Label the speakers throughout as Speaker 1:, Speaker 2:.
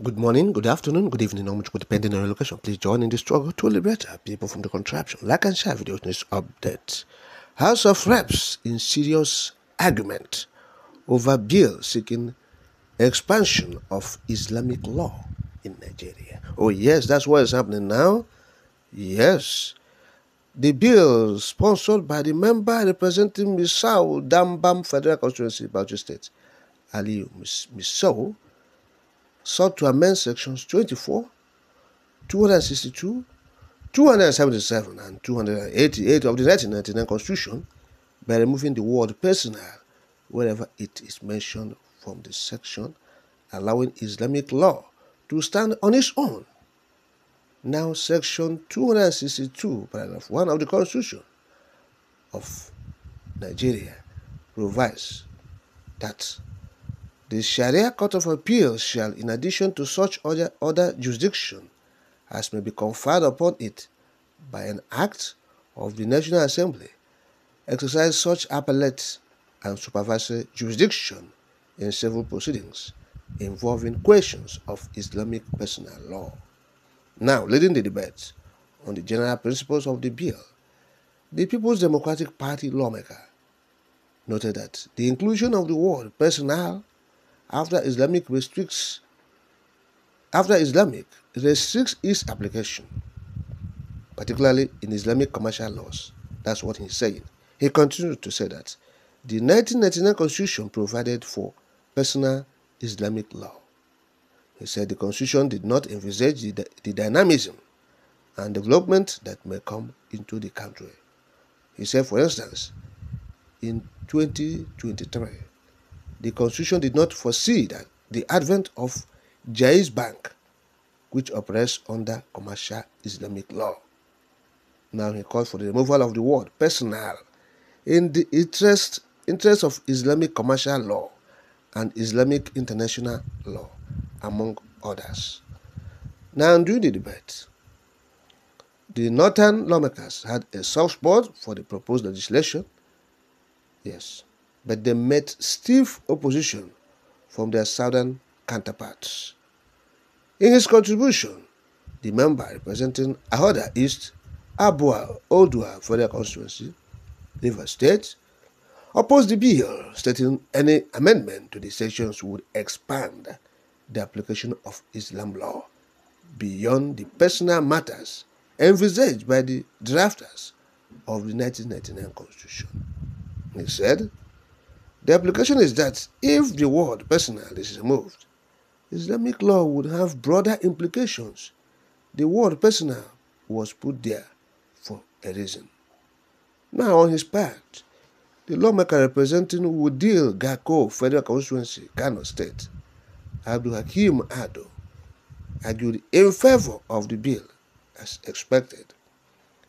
Speaker 1: Good morning, good afternoon, good evening, or much good depending on your location. Please join in the struggle to liberate our people from the contraption. Like and share videos news updates. House of Reps in serious argument over bill seeking expansion of Islamic law in Nigeria. Oh yes, that's what is happening now. Yes. The bill sponsored by the member representing Misau Dambam Federal Constituency, Bauchi State, Ali Misau, sought to amend sections 24, 262, 277 and 288 of the 1999 Constitution by removing the word personal wherever it is mentioned from the section allowing Islamic law to stand on its own. Now, section 262, paragraph 1 of the Constitution of Nigeria provides that the Sharia Court of Appeals shall, in addition to such other jurisdiction as may be conferred upon it by an act of the National Assembly, exercise such appellate and supervisory jurisdiction in civil proceedings involving questions of Islamic personal law. Now, leading the debate on the general principles of the bill, the People's Democratic Party lawmaker noted that the inclusion of the word personal after Islamic restricts its application, particularly in Islamic commercial laws. That's what he's saying. He continued to say that the 1999 Constitution provided for personal Islamic law. He said the Constitution did not envisage the dynamism and development that may come into the country. He said, for instance, in 2023, the Constitution did not foresee that the advent of Jaiz Bank, which operates under commercial Islamic law. Now he called for the removal of the word personal in the interest of Islamic commercial law and Islamic international law, among others. Now, during the debate, the Northern lawmakers had a soft spot for the proposed legislation, yes, but they met stiff opposition from their southern counterparts. In his contribution, the member representing Ahoda East, Abua Odua Federal Constituency, Rivers State, opposed the bill, stating any amendment to the sections would expand the application of Islam law beyond the personal matters envisaged by the drafters of the 1999 Constitution. He said, the application is that if the word personal is removed, Islamic law would have broader implications. The word personal was put there for a reason. Now, on his part, the lawmaker representing Wudil Gako Federal Constituency, Kano State, Abdul Hakim Ado, argued in favor of the bill as expected.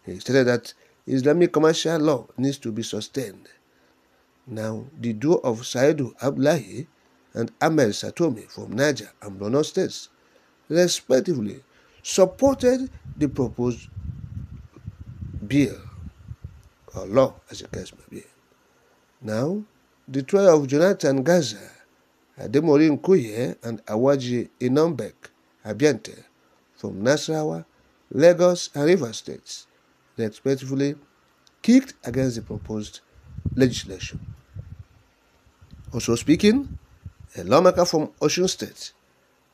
Speaker 1: He stated that Islamic commercial law needs to be sustained. Now, the duo of Saidu Abdullahi and Ahmed Satomi from Niger and Borno states, respectively, supported the proposed bill, or law as the case may be. Now, the trial of Jonathan Gaza, Ademorin Kuye, and Awaji Inombek Abiante from Nasarawa, Lagos, and Rivers states, respectively, kicked against the proposed legislation. Also speaking, a lawmaker from Osun State,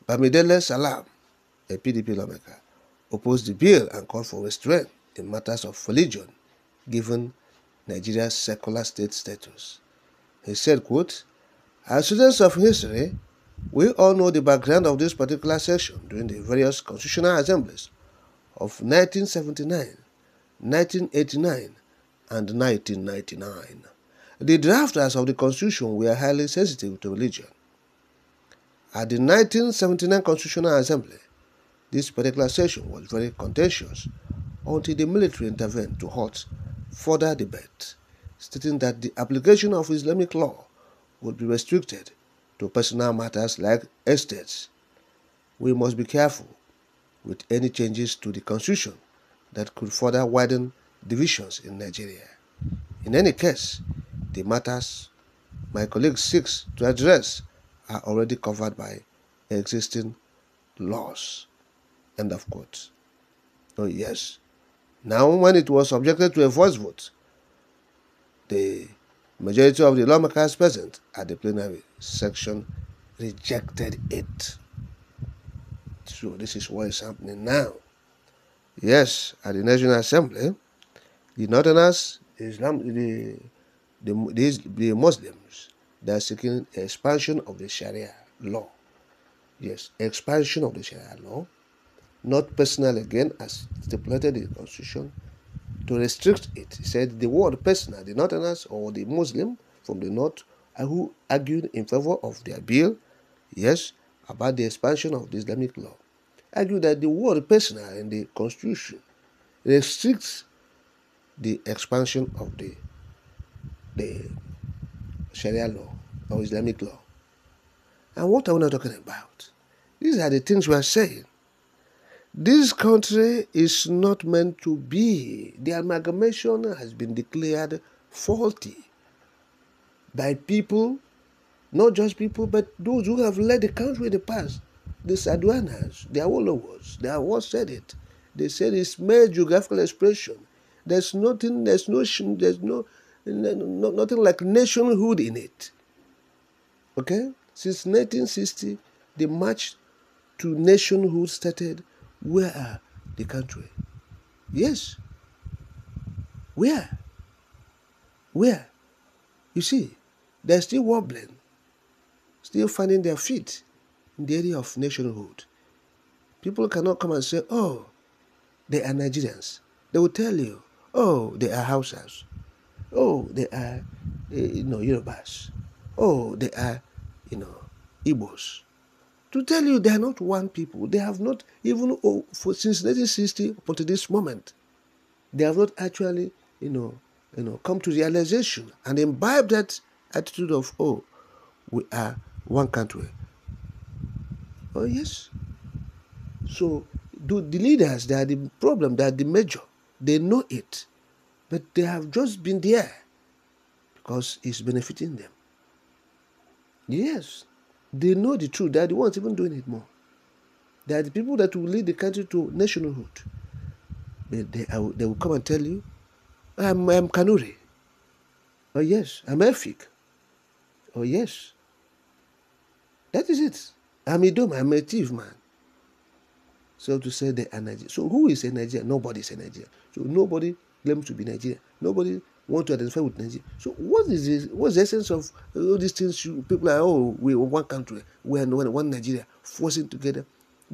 Speaker 1: Bamidele Salam, a PDP lawmaker, opposed the bill and called for restraint in matters of religion, given Nigeria's secular state status. He said, quote, as students of history, we all know the background of this particular section during the various constitutional assemblies of 1979, 1989, and 1999. The drafters of the Constitution were highly sensitive to religion. At the 1979 Constitutional Assembly, this particular session was very contentious until the military intervened to halt further debate, stating that the application of Islamic law would be restricted to personal matters like estates. We must be careful with any changes to the Constitution that could further widen divisions in Nigeria. In any case, the matters my colleague seeks to address are already covered by existing laws. End of quote. Oh yes. Now, when it was subjected to a voice vote, the majority of the lawmakers present at the plenary section rejected it. So this is what is happening now. Yes, at the National Assembly, the Northerners, the Muslims, they are seeking expansion of the Sharia law. Yes, expansion of the Sharia law, not personal again as stipulated in the Constitution, to restrict it. He said the word personal, the Northerners or the Muslim from the North who argued in favor of their bill, yes, about the expansion of the Islamic law, argued that the word personal in the Constitution restricts the expansion of the Sharia law or Islamic law. And what are we not talking about? These are the things we are saying. This country is not meant to be. The amalgamation has been declared faulty by people, not just people, but those who have led the country in the past. The Sadwanas, the Awolowos, they have all said it. They said it's mere geographical expression. There's nothing like nationhood in it. Okay? Since 1960, the march to nationhood started. Where are the country? Yes. Where? You see, they're still wobbling, still finding their feet in the area of nationhood. People cannot come and say, oh, they are Nigerians. They will tell you, oh, they are Hausas. Oh, they are, Yorubas. Oh, they are, Igbos. To tell you they are not one people. They have not, even since 1960 up to this moment, they have not actually, come to realization and imbibe that attitude of, oh, we are one country. Oh, yes. So, the leaders, they are the problem, they are the major. They know it. But they have just been there because it's benefiting them. Yes. They know the truth. They are the ones even doing it more. They are the people that will lead the country to nationhood. They will come and tell you, I'm Kanuri. Oh, yes. I'm Efik. Oh, yes. That is it. I'm Idom. I'm a thief, man. So to say they are Nigerian. So who is a Nigerian? Nobody is a Nigerian. So nobody claims to be Nigerian. Nobody wants to identify with Nigeria. So what's the essence of all these things? People are, oh, we're one country. We're one Nigeria. Forcing together.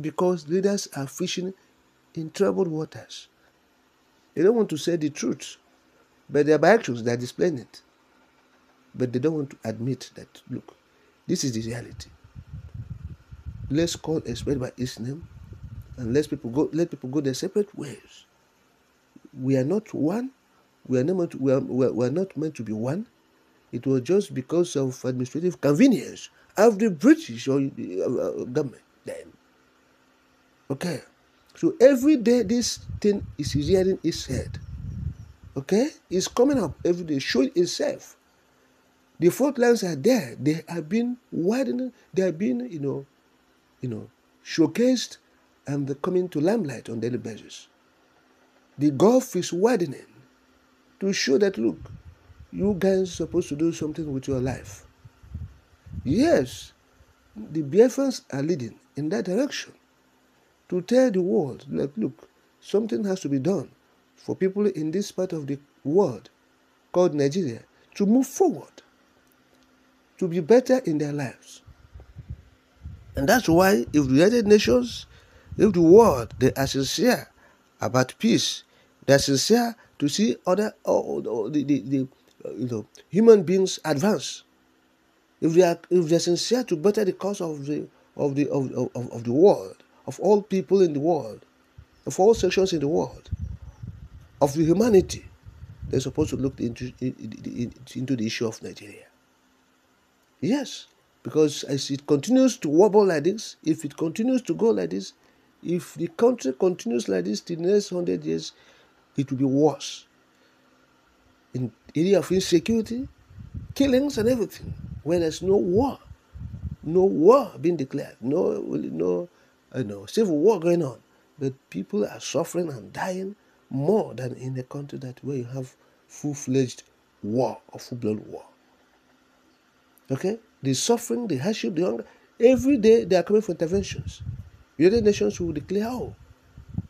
Speaker 1: Because leaders are fishing in troubled waters. They don't want to say the truth. But by actions, they're displaying it. But they don't want to admit that, look, this is the reality. Let's call a spade by its name. And let people go their separate ways. We are not one. We are not meant to be one. It was just because of administrative convenience of the British or government then. Okay. So every day this thing is rearing its head. Okay? It's coming up every day, showing itself. The fault lines are there. They have been widened. They have been, showcased, and they're coming to limelight on a daily basis. The gulf is widening to show that, look, you guys are supposed to do something with your life. Yes, the Biafrans are leading in that direction to tell the world, like, look, something has to be done for people in this part of the world called Nigeria to move forward, to be better in their lives. And that's why if the United Nations, if the world, they are sincere about peace, they are sincere to see other human beings advance. If they are sincere to better the cause of the world, of all people in the world, of all sections in the world, of the humanity, they're supposed to look into the issue of Nigeria. Yes. Because as it continues to wobble like this, if it continues to go like this, if the country continues like this the next 100 years, it will be worse. In the area of insecurity, killings and everything, where there's no war being declared, no civil war going on, but people are suffering and dying more than in a country where you have full-fledged war or full-blown war. Okay? The suffering, the hardship, the hunger, every day they are coming for interventions. United Nations will declare,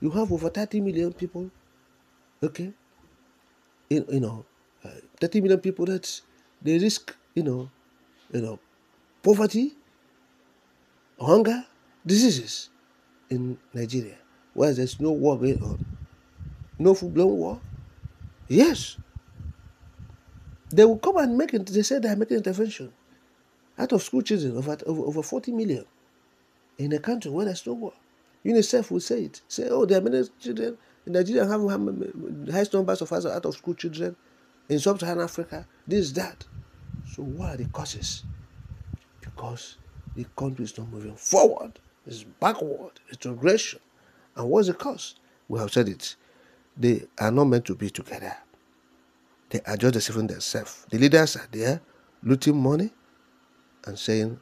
Speaker 1: you have over 30 million people, okay? 30 million people that they risk, poverty, hunger, diseases in Nigeria, whereas there's no war going on. No full-blown war. Yes. They will come and they say they are making intervention out of school children, over 40 million in a country where there's no war. UNICEF will say it. Say, there are many children in Nigeria have the highest numbers of out of school children in sub-Saharan Africa. This, that. So what are the causes? Because the country is not moving forward. It's backward. It's regression. And what's the cause? We have said it. They are not meant to be together. They are just deceiving themselves. The leaders are there looting money and saying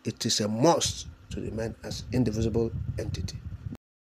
Speaker 1: it is a must to remain as indivisible entity.